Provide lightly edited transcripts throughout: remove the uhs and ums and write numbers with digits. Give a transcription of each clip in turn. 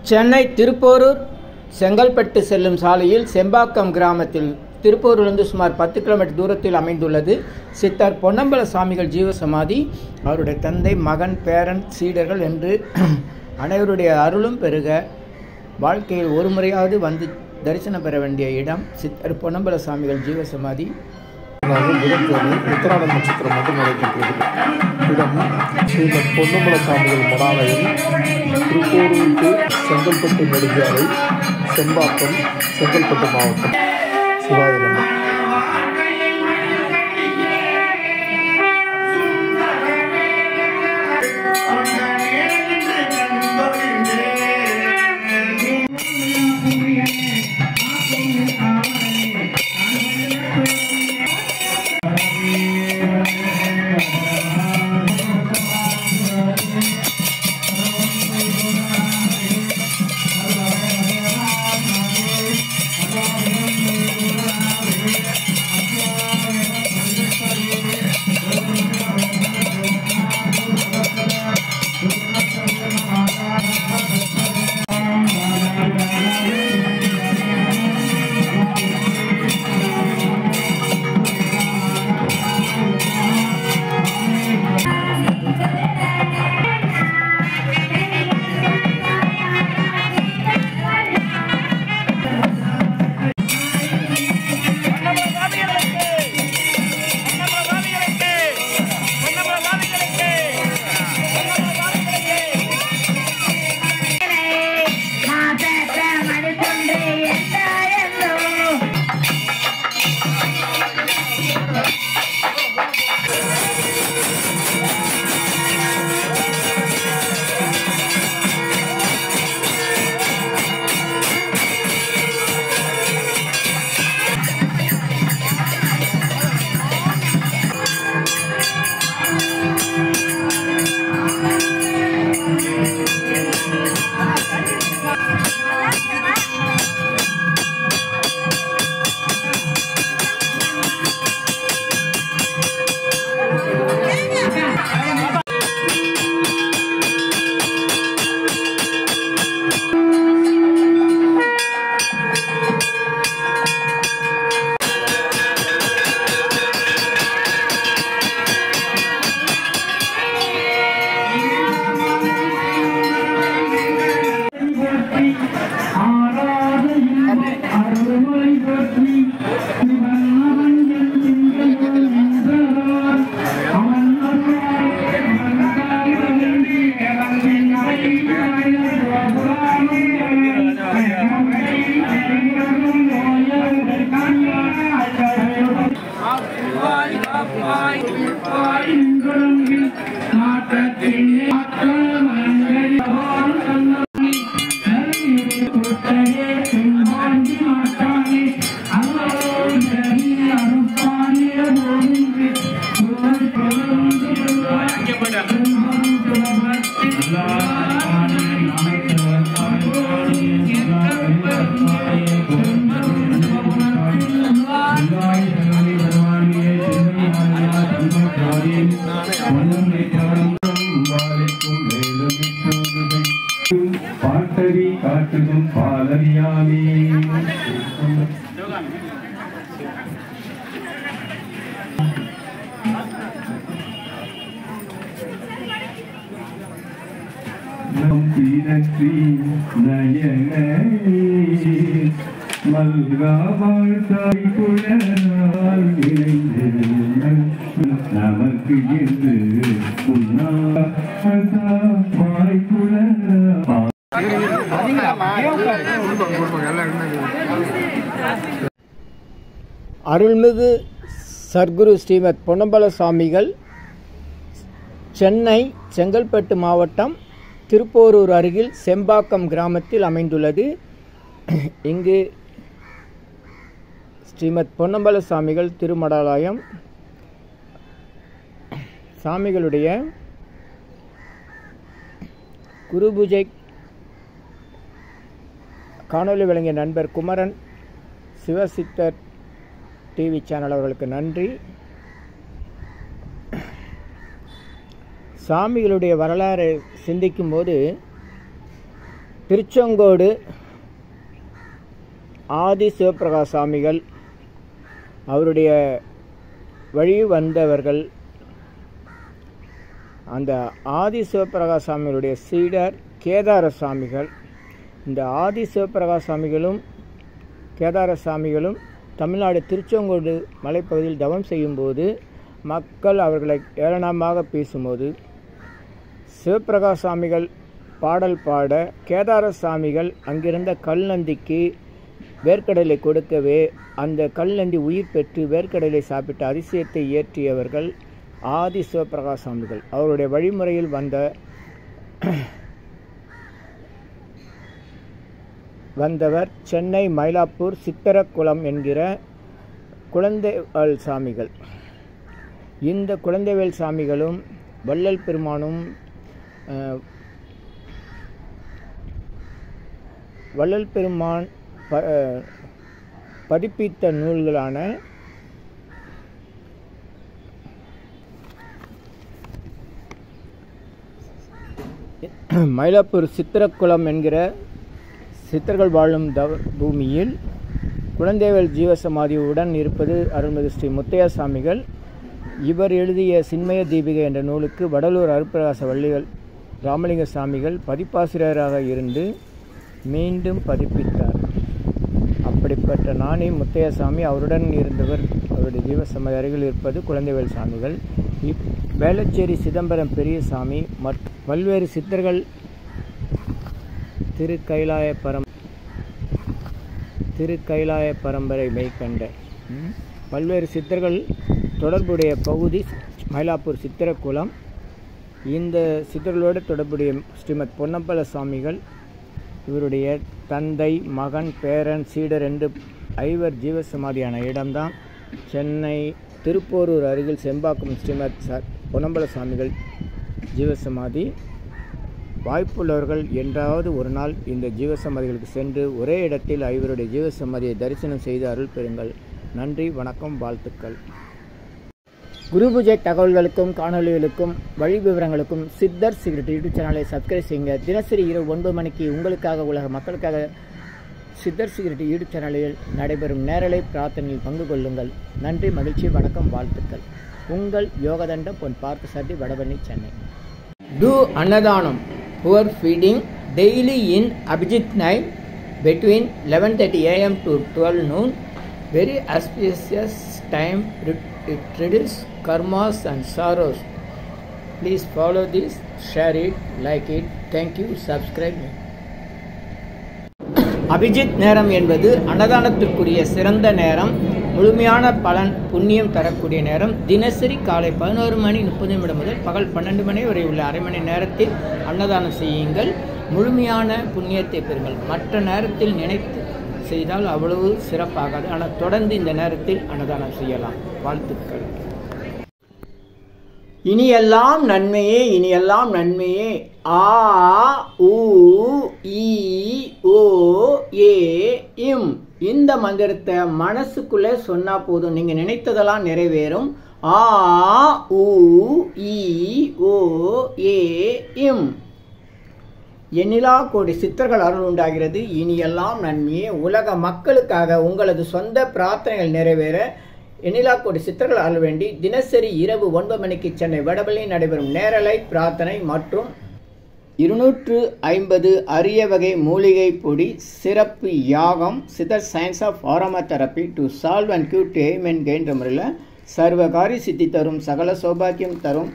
சென்னை திருப்போரூர் செங்கல்பட்டு செல்லும் சாலையில் செம்பாக்கம் கிராமத்தில் திருப்போரூரிலிருந்து சுமார் 10 கிலோமீட்டர் தூரத்தில் அமைந்துள்ளது சித்தர் பொன்னம்பல சாமிகள் ஜீவசமாதி. அவருடைய தந்தை, மகன், பேரன், சீடர்கள் என்று அனைவருடைய அருளும் பெருக வாழ்க்கையில் ஒரு முறையாவது வந்து தரிசனம் பெற வேண்டிய இடம் சித்தர் பொன்னம்பல சாமிகள் ஜீவசமாதி. புதன்கிழமை உத்தராட நட்சத்திரம் மட்டும் நடைபெற்றது. இடம் ஸ்ரீமத் பொன்னம்பல சாமிகள் மடாலயம், திருப்போரூர் டு செங்கல்பட்டு நெடுஞ்சாலை, செம்பாக்கம், செங்கல்பட்டு மாவட்டம். சிவாய நமः. பாட்டடி காட்டுதும் பாலரியாமே. நம்பினற்றி நயனே மல்கா வாழ்த்தாய் குழலால் இணைந்திருங்கள் நமக்கு என்று உன்னாய் குழலா. அருள்மிகு சர்க்குரு ஸ்ரீமத் பொன்னம்பல சாமிகள் சென்னை செங்கல்பட்டு மாவட்டம் திருப்போரூர் அருகில் செம்பாக்கம் கிராமத்தில் அமைந்துள்ளது. இங்கு ஸ்ரீமத் பொன்னம்பல சாமிகள் திருமடாலயம். சாமிகளுடைய குரு பூஜை காணொலி வழங்கிய நண்பர் குமரன் சிவசித்தர் டிவி சேனல் அவர்களுக்கு நன்றி. சாமிகளுடைய வரலாறு சிந்திக்கும்போது திருச்செங்கோடு ஆதி சிவப்பிரகாச சாமிகள் அவருடைய வழி வந்தவர்கள். அந்த ஆதி சிவப்பிரகாச சாமிகளுடைய சீடர் கேதார சாமிகள். இந்த ஆதி சிவப்பிரகாச சாமிகளும் கேதார சாமிகளும் தமிழ்நாடு திருச்செங்கோடு மலைப்பகுதியில் தவம் செய்யும்போது மக்கள் அவர்களை ஏளனமாக பேசும்போது சிவப்பிரகாச சாமிகள் பாடல் பாட கேதார சாமிகள் அங்கிருந்த கல் நந்திக்கு வேர்க்கடலை கொடுக்கவே அந்த கல் நந்தி உயிர் பெற்று வேர்க்கடலை சாப்பிட்ட அதிசயத்தை இயற்றியவர்கள் ஆதி சிவப்பிரகாச சாமிகள். அவருடைய வழிமுறையில் வந்தவர் சென்னை மயிலாப்பூர் சித்தரக்குளம் என்கிற குழந்தைவேல் சாமிகள். இந்த குழந்தைவேல் சாமிகளும் வள்ளல் பெருமானும் வள்ளல் பெருமான் பதிப்பித்த நூல்களான மயிலாப்பூர் சித்திரக்குளம் என்கிற சித்தர்கள் வாழும் பூமியில் குழந்தைவேல் ஜீவசமாதியுடன் இருப்பது அருள்மிகு ஸ்ரீ முத்தையா சாமிகள். இவர் எழுதிய சின்மய தீபிகை என்ற நூலுக்கு வடலூர் அருட்பிரகாச வள்ளிகள் ராமலிங்க சாமிகள் பதிப்பாசிரியராக இருந்து மீண்டும் பதிப்பித்தார். அப்படிப்பட்ட நாணி முத்தையசாமி அவருடன் இருந்தவர். அவருடைய ஜீவசமாதி அருகில் இருப்பது குழந்தைவேல் சாமிகள். வேளச்சேரி சிதம்பரம் பெரியசாமி மற்றும் பல்வேறு சித்தர்கள் திருக்கைலாய பரம்பரை மெய்கண்ட பல்வேறு சித்தர்கள் தொடர்புடைய பகுதி மயிலாப்பூர் சித்திரக்குளம். இந்த சித்தர்களோடு தொடர்புடைய ஸ்ரீமத் பொன்னம்பல சாமிகள் இவருடைய தந்தை, மகன், பேரன், சீடர் என்று 5 ஜீவசமாதியான இடம்தான் சென்னை திருப்போரூர் அருகில் செம்பாக்கம் ஸ்ரீமத் பொன்னம்பல சாமிகள் ஜீவசமாதி. வாய்ப்புள்ளவர்கள் என்றாவது ஒரு நாள் இந்த ஜீவசமாதிகளுக்கு சென்று ஒரே இடத்தில் 5 ஜீவசமாதியை தரிசனம் செய்து அருள் பெறுங்கள். நன்றி, வணக்கம், வாழ்த்துக்கள். குரு பூஜை தகவல்களுக்கும் காணொலிகளுக்கும் வழி விவரங்களுக்கும் சித்தர் சீக்ரெட் யூடியூப் சேனலை சப்ஸ்கிரைப் செய்யுங்க. தினசரி இரவு 9 மணிக்கு உங்களுக்காக உலக மக்களுக்காக சித்தர் சீக்ரெட் யூடியூப் சேனலில் நடைபெறும் நேரலை பிரார்த்தனையில் பங்கு கொள்ளுங்கள். நன்றி, மகிழ்ச்சி, வணக்கம், வாழ்த்துக்கள். உங்கள் யோகதண்டம் பொன் Parthasarathy, Vadapalani, Chennai. Do Annadhanam, poor feeding daily in Abhijit night between 11:30 a.m. to 12 noon. Very auspicious time. It reduces karmas and sorrows. Please follow this, share it, like it. Thank you. Subscribe me. Abhijit நேரம் என்பது அன்னதானத்திற்குரிய சிறந்த நேரம். முழுமையான பலன் புண்ணியம் தரக்கூடிய நேரம். தினசரி காலை 11:30 முதல் பகல் 12 மணி வரை உள்ள அரை மணி நேரத்தில் அன்னதானம் செய்யுங்கள். முழுமையான புண்ணியத்தை பெறுங்கள். மற்ற நேரத்தில் நினைத்து செய்தால் அவ்வளவு சிறப்பாகாது. ஆனால் தொடர்ந்து இந்த நேரத்தில் அன்னதானம் செய்யலாம். வாழ்த்துக்கள். இனியெல்லாம் நன்மையே, இனியெல்லாம் நன்மையே. ஆ உ ஈ ஓ ஏ இம். இந்த மந்திரத்தை மனசுக்குள்ளே சொன்னா போதும், நீங்க நினைத்ததெல்லாம் நிறைவேறும். ஆ உ ஈ ஓ ஏ இம். எண்ணிலா கோடி சித்தர்கள் அருள் உண்டாகிறது. இனியெல்லாம் நன்மையே. உலக மக்களுக்காக உங்களது சொந்த பிரார்த்தனைகள் நிறைவேற எண்ணிலா கோடி சித்தர்கள் அருள் வேண்டி தினசரி இரவு 9 மணிக்கு சென்னை வடபழனி நடைபெறும் நேரலை பிரார்த்தனை மற்றும் 250 அரிய வகை மூலிகை பொடி சிறப்பு யாகம் சித்தர் science of aromatherapy to solve and cure to aim and gain முறையில் சர்வகாரி சித்தி தரும், சகல சௌபாக்கியம் தரும்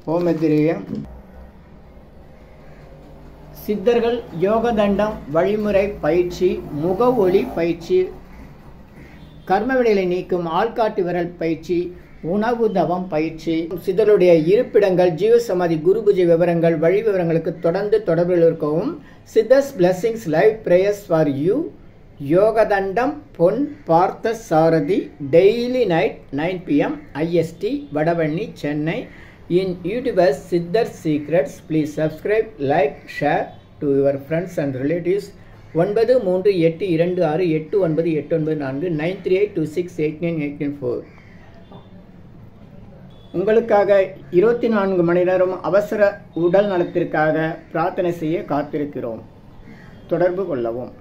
ஹோமதிரியம் சித்தர்கள் யோகதண்டம் வழிமுறை பயிற்சி, முக ஒளி பயிற்சி, கர்மவினைகளை நீக்கும் ஆள்காட்டு விரல் பயிற்சி, உணவு தவம் பயிற்சி, சித்தருடைய இருப்பிடங்கள், ஜீவசமாதி, குரு பூஜை விவரங்கள், வழி விவரங்களுக்கு தொடர்ந்து தொடர்பில் இருக்கவும். Siddhars blessings live prayers for you. Yogathandam Pon Partha Sarathi daily night 9 PM IST Vadapalani Chennai. In YouTubers Siddhar Secrets, please subscribe, like, share to your friends and relatives. 9382689894 9382689894. உங்களுக்காக 24 மணி நேரம் அவசர உடல் நலத்திற்காக பிரார்த்தனை செய்ய காத்திருக்கிறோம். தொடர்பு கொள்ளவும்.